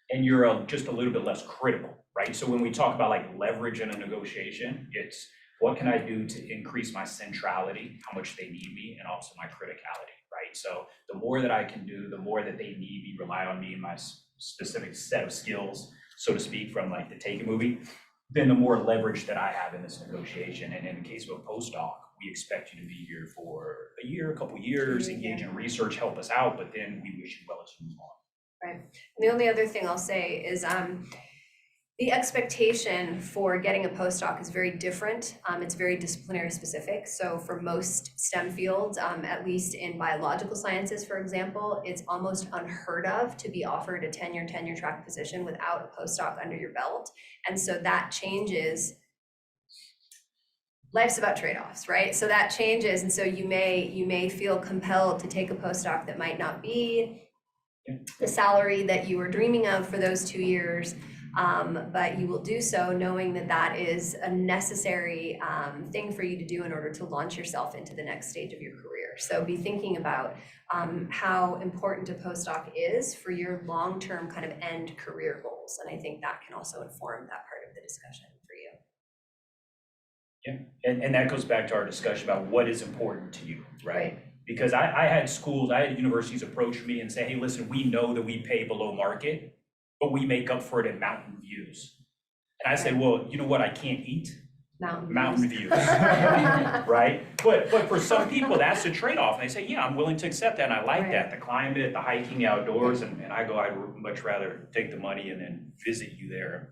and you're just a little bit less critical, right? So when we talk about like leverage in a negotiation, it's what can I do to increase my centrality, how much they need me, and also my criticality, right? So the more that I can do, the more that they need me, rely on me and my specific set of skills, so to speak, from like the Take It movie, then the more leverage that I have in this negotiation. And in the case of a postdoc, we expect you to be here for a year, a couple years, engage in research, help us out, but then we wish you well as you move on. Right. And the only other thing I'll say is the expectation for getting a postdoc is very different. It's very disciplinary specific. So for most STEM fields, at least in biological sciences, for example, it's almost unheard of to be offered a tenure track position without a postdoc under your belt. And so that changes. Life's about trade-offs, right? So that changes. And so you may feel compelled to take a postdoc that might not be the salary that you were dreaming of for those 2 years. But you will do so knowing that that is a necessary thing for you to do in order to launch yourself into the next stage of your career. So be thinking about how important a postdoc is for your long-term kind of end career goals. And I think that can also inform that part of the discussion for you. Yeah, and that goes back to our discussion about what is important to you, right? Because I had universities approach me and say, hey, listen, we know that we pay below market, but we make up for it in mountain views. And I say, well, you know what I can't eat? Mountain views, right? But for some people, that's a trade-off. And they say, yeah, I'm willing to accept that, and I like that, the climate, the hiking outdoors, and I go, I'd much rather take the money and then visit you there,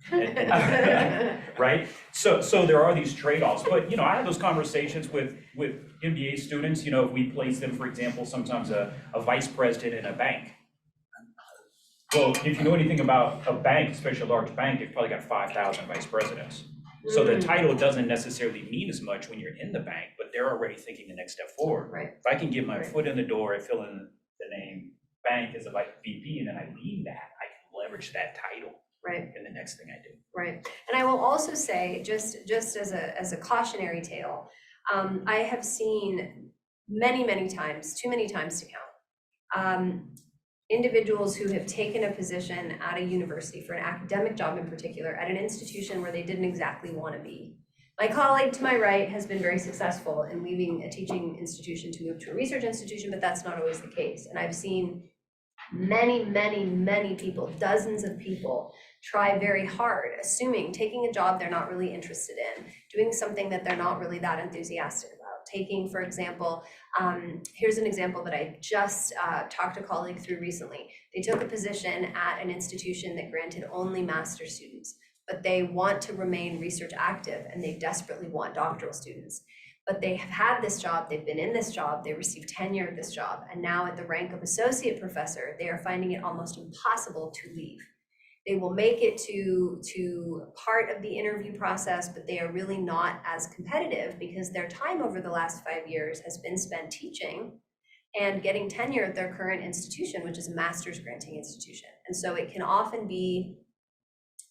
right? So there are these trade-offs, but I have those conversations with MBA students. If we place them, for example, sometimes a vice president in a bank. Well, if you know anything about a bank, especially a large bank, they've probably got 5,000 vice presidents. So the title doesn't necessarily mean as much when you're in the bank, but they're already thinking the next step forward. Right. If I can get my foot in the door, I fill in the name bank as a VP, and then I lead that, I can leverage that title in the next thing I do. Right. And I will also say, just as a cautionary tale, I have seen many times, too many times to count, individuals who have taken a position at a university for an academic job in particular at an institution where they didn't exactly want to be. My colleague to my right has been very successful in leaving a teaching institution to move to a research institution, but that's not always the case. And I've seen many people, dozens of people, try very hard, taking a job they're not really interested in, doing something that they're not really that enthusiastic about. Taking, for example, here's an example that I just talked a colleague through recently. They took a position at an institution that granted only master's students, but they want to remain research active and they desperately want doctoral students. But they have had this job, they've been in this job, they received tenure at this job, and now at the rank of associate professor, they are finding it almost impossible to leave. They will make it to part of the interview process, but they are really not as competitive because their time over the last 5 years has been spent teaching and getting tenure at their current institution, which is a master's granting institution. And so it can often be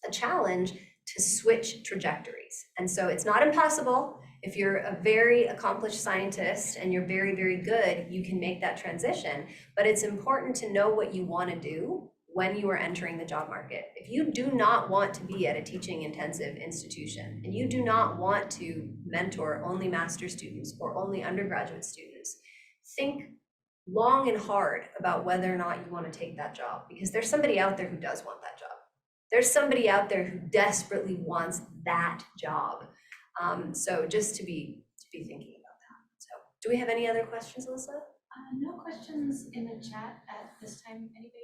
a challenge to switch trajectories. And so it's not impossible. If you're a very accomplished scientist and you're very good, you can make that transition. But it's important to know what you want to do when you are entering the job market. If you do not want to be at a teaching intensive institution and you do not want to mentor only master's students or only undergraduate students, think long and hard about whether or not you want to take that job, because there's somebody out there who does want that job. There's somebody out there who desperately wants that job. So just to be thinking about that. So do we have any other questions, Alyssa? No questions in the chat at this time. Anybody?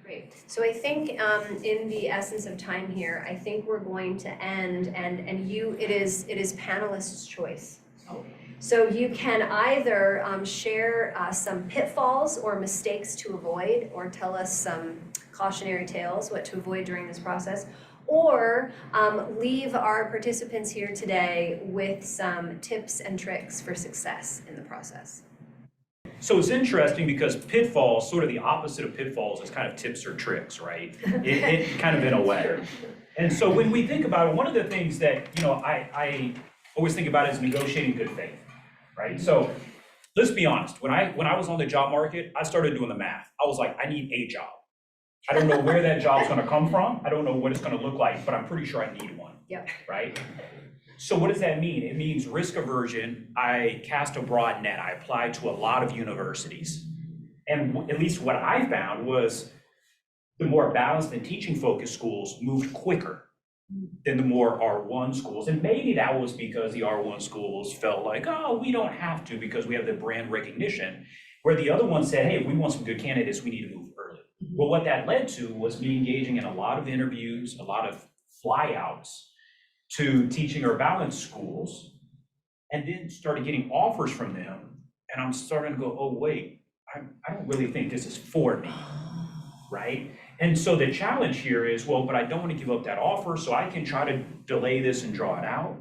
Great. So I think in the essence of time here, I think we're going to end, and it is panelists' choice. Oh. So you can either share some pitfalls or mistakes to avoid, or tell us some cautionary tales, what to avoid during this process, or leave our participants here today with some tips and tricks for success in the process. So it's interesting because pitfalls, sort of the opposite of pitfalls, is kind of tips or tricks, right? It kind of in a way. And so when we think about it, one of the things that I always think about is negotiating good faith, right? So let's be honest. When I was on the job market, I started doing the math. I was like, I need a job. I don't know where that job's going to come from. I don't know what it's going to look like, but I'm pretty sure I need one. Yep. Right? So what does that mean? It means risk aversion. I cast a broad net. I applied to a lot of universities. And at least what I found was the more balanced and teaching focused schools moved quicker than the more R1 schools. And maybe that was because the R1 schools felt like, oh, we don't have to because we have the brand recognition, where the other ones said, hey, if we want some good candidates, we need to move early. Well, what that led to was me engaging in a lot of interviews, a lot of flyouts to teaching or balanced schools, and then started getting offers from them. And I'm starting to go, oh, wait, I don't really think this is for me, right? And so the challenge here is, well, but I don't want to give up that offer, so I can try to delay this and draw it out.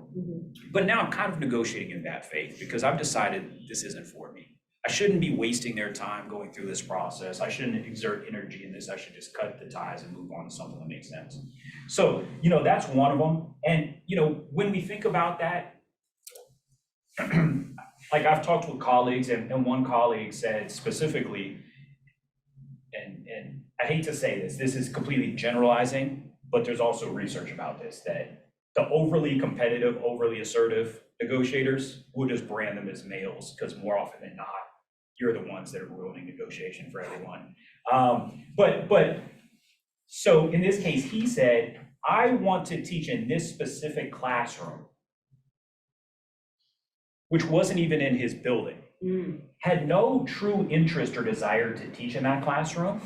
But now I'm kind of negotiating in bad faith because I've decided this isn't for me. I shouldn't be wasting their time going through this process. I shouldn't exert energy in this. I should just cut the ties and move on to something that makes sense. So, that's one of them. And, when we think about that, like I've talked with colleagues and one colleague said specifically, and I hate to say this is completely generalizing, but there's also research about this, that the overly competitive, overly assertive negotiators, we'll just brand them as males, because more often than not, you're the ones that are ruining negotiation for everyone. But so in this case, he said, I want to teach in this specific classroom, which wasn't even in his building. Had no true interest or desire to teach in that classroom,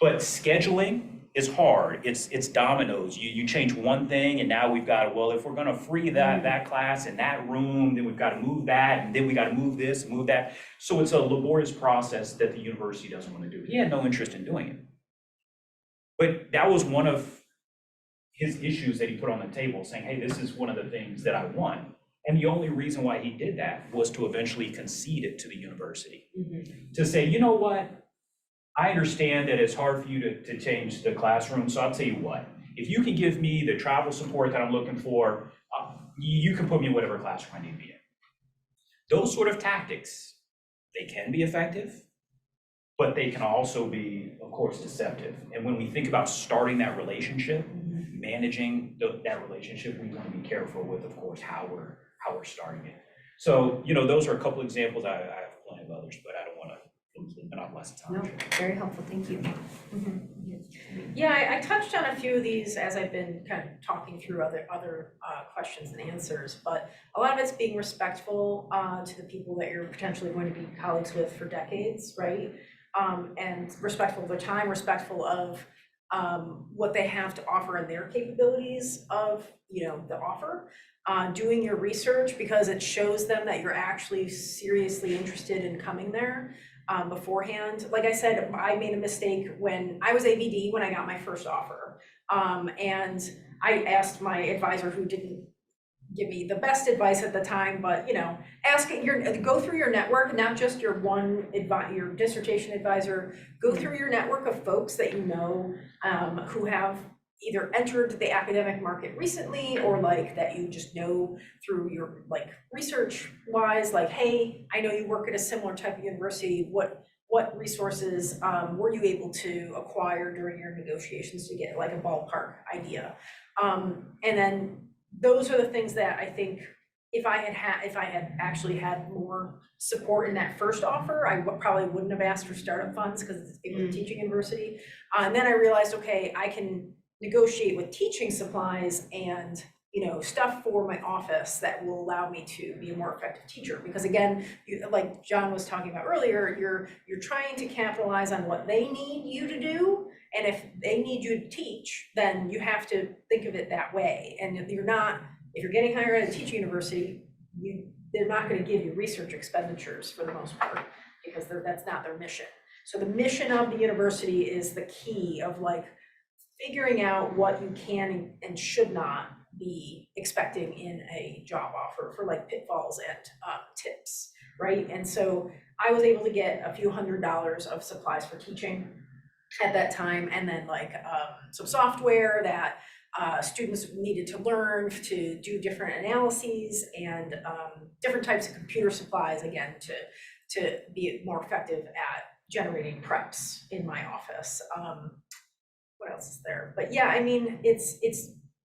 but scheduling is hard. It's dominoes. You change one thing and now we've got, well, if we're gonna free that class in that room, then we've got to move that, and then we got to move this and move that. So it's a laborious process that the university doesn't want to do. He had no interest in doing it. But that was one of his issues that he put on the table, saying, hey, this is one of the things that I want. And the only reason why he did that was to eventually concede it to the university. To say, you know what? I understand that it's hard for you to change the classroom, so I'll tell you what. If you can give me the travel support that I'm looking for, you can put me in whatever classroom I need to be in. Those sort of tactics, they can be effective, but they can also be, of course, deceptive. And when we think about starting that relationship, managing that relationship, we want to be careful with, of course, how we're starting it. So, those are a couple examples. I have plenty of others, but I don't want to monopolize the time. No, very helpful, thank you. Yeah, I touched on a few of these as I've been kind of talking through other questions and answers, but a lot of it's being respectful to the people that you're potentially going to be colleagues with for decades, right? And respectful of their time, respectful of what they have to offer and their capabilities of, the offer. Doing your research, because it shows them that you're actually seriously interested in coming there. Beforehand. Like I said, I made a mistake when I was ABD when I got my first offer. And I asked my advisor, who didn't give me the best advice at the time, but go through your network, not just your your dissertation advisor, go through your network of folks that who have either entered the academic market recently, or that you just know through your research wise, hey, I know you work at a similar type of university. What resources were you able to acquire during your negotiations to get a ballpark idea? And then those are the things that I think if I had actually had more support in that first offer, I probably wouldn't have asked for startup funds, because it was a teaching university. And then I realized, okay, I can negotiate with teaching supplies and stuff for my office that will allow me to be a more effective teacher. Because again, like John was talking about earlier, you're trying to capitalize on what they need you to do, and if they need you to teach, then you have to think of it that way. And if you're getting hired at a teaching university, they're not going to give you research expenditures for the most part, because that's not their mission. So the mission of the university is the key of figuring out what you can and should not be expecting in a job offer for pitfalls and tips, right? And so I was able to get a few $100s of supplies for teaching at that time, and then some software that students needed to learn to do different analyses, and different types of computer supplies, again, to be more effective at generating preps in my office. What else is there? But yeah, I mean, it's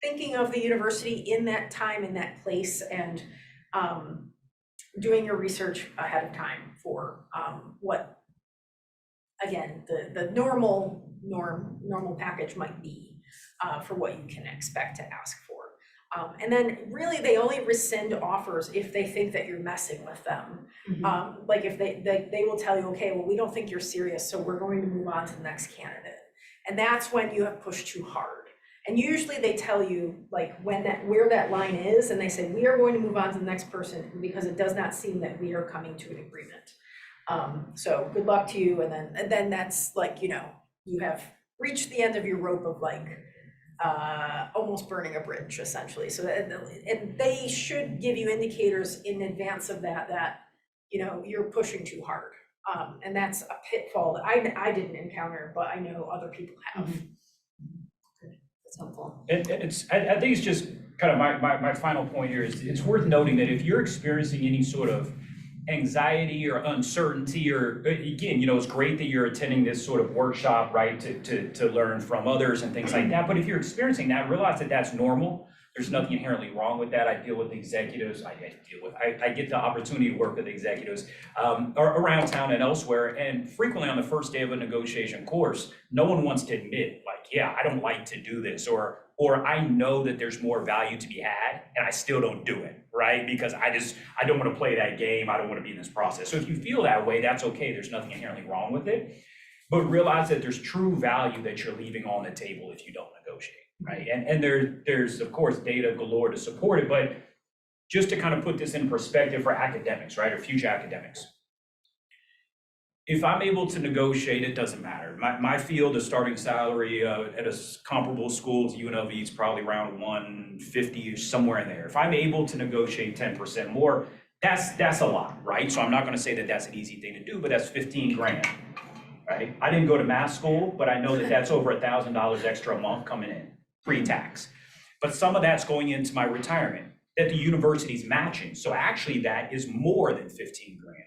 thinking of the university in that time, in that place, and doing your research ahead of time for what, again, the normal package might be for what you can expect to ask for. And then really they only rescind offers if they think that you're messing with them. If they will tell you, okay, well, we don't think you're serious, so we're going to move on to the next candidate. And that's when you have pushed too hard. And usually they tell you where that line is, and they say, we are going to move on to the next person because it does not seem that we are coming to an agreement. So good luck to you. And then that's you have reached the end of your rope of almost burning a bridge, essentially. So and they should give you indicators in advance of that you're pushing too hard. And that's a pitfall that I didn't encounter, but I know other people have. That's helpful. And I think it's just kind of my final point here is it's worth noting that if you're experiencing any sort of anxiety or uncertainty, or again, it's great that you're attending this sort of workshop, right, to learn from others and things like that. But if you're experiencing that, realize that that's normal. There's nothing inherently wrong with that. I deal with executives, I get the opportunity to work with executives around town and elsewhere. And frequently on the first day of a negotiation course, no one wants to admit, like, yeah, I don't like to do this, or I know that there's more value to be had and I still don't do it, right? Because I don't want to play that game. I don't want to be in this process. So if you feel that way, that's okay. There's nothing inherently wrong with it. But realize that there's true value that you're leaving on the table if you don't negotiate, right? And there's of course data galore to support it, but just to kind of put this in perspective for academics, right, or future academics. If I'm able to negotiate, it doesn't matter. My field, the starting salary at a comparable school to UNLV is probably around 150 or somewhere in there. If I'm able to negotiate 10% more, that's a lot, right? So I'm not going to say that that's an easy thing to do, but that's 15 grand, right? I didn't go to math school, but I know that that's over $1,000 extra a month coming in, pre-tax. But some of that's going into my retirement that the university's matching. So actually that is more than 15 grand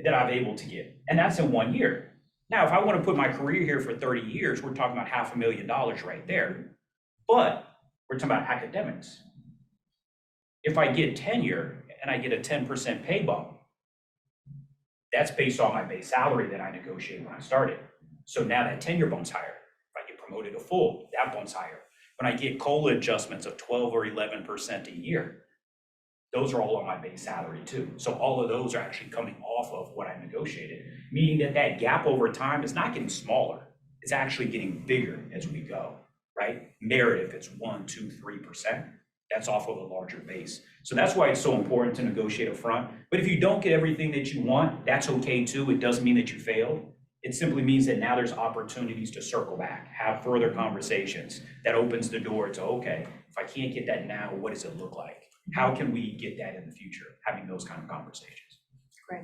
that I'm able to get. And that's in 1 year. Now, if I want to put my career here for 30 years, we're talking about $500,000 right there. But we're talking about academics. If I get tenure and I get a 10% pay bump, that's based on my base salary that I negotiated when I started. So now that tenure bump's higher. If I get promoted to full, that bump's higher. When I get COLA adjustments of 12 or 11% a year, those are all on my base salary too. So all of those are actually coming off of what I negotiated, meaning that that gap over time is not getting smaller. It's actually getting bigger as we go, right? Merit, if it's 1, 2, 3%, that's off of a larger base. So that's why it's so important to negotiate up front. But if you don't get everything that you want, that's okay too. It doesn't mean that you failed. It simply means that now there's opportunities to circle back, have further conversations. That opens the door to, okay, if I can't get that now, what does it look like? How can we get that in the future? Having those kind of conversations. Great.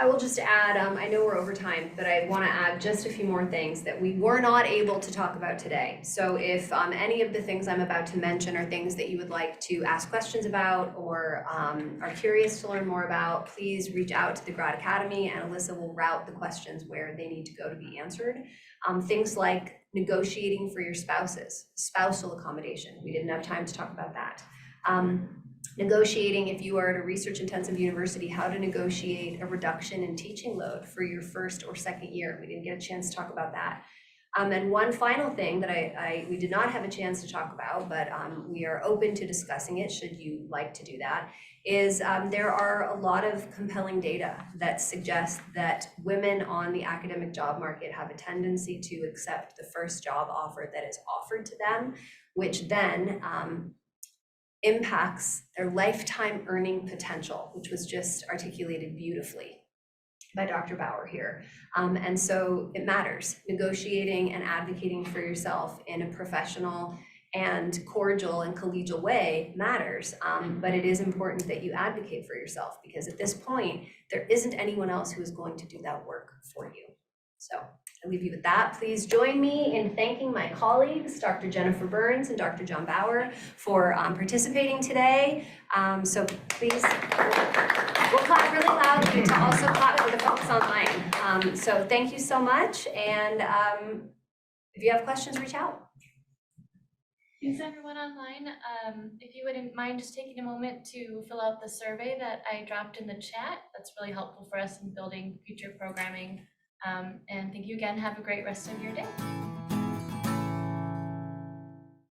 I will just add, I know we're over time, but I want to add just a few more things that we were not able to talk about today. So if any of the things I'm about to mention are things that you would like to ask questions about or are curious to learn more about, please reach out to the Grad Academy and Alyssa will route the questions where they need to go to be answered. Things like negotiating for your spouses, spousal accommodation. We didn't have time to talk about that. Negotiating if you are at a research-intensive university, how to negotiate a reduction in teaching load for your first or second year. We didn't get a chance to talk about that. And one final thing that we did not have a chance to talk about, but we are open to discussing it should you like to do that, is there are a lot of compelling data that suggest that women on the academic job market have a tendency to accept the first job offer that is offered to them, which then impacts their lifetime earning potential, which was just articulated beautifully by Dr. Baur here. And so it matters. Negotiating and advocating for yourself in a professional and cordial and collegial way matters, but it is important that you advocate for yourself because at this point, there isn't anyone else who is going to do that work for you. So I'll leave you with that. Please join me in thanking my colleagues, Dr. Jennifer Byrnes and Dr. John Baur, for participating today. So please, we'll clap really loud. We need to also clap for the folks online. So thank you so much. And if you have questions, reach out. Thanks everyone online. If you wouldn't mind just taking a moment to fill out the survey that I dropped in the chat, that's really helpful for us in building future programming. And thank you again. Have a great rest of your day.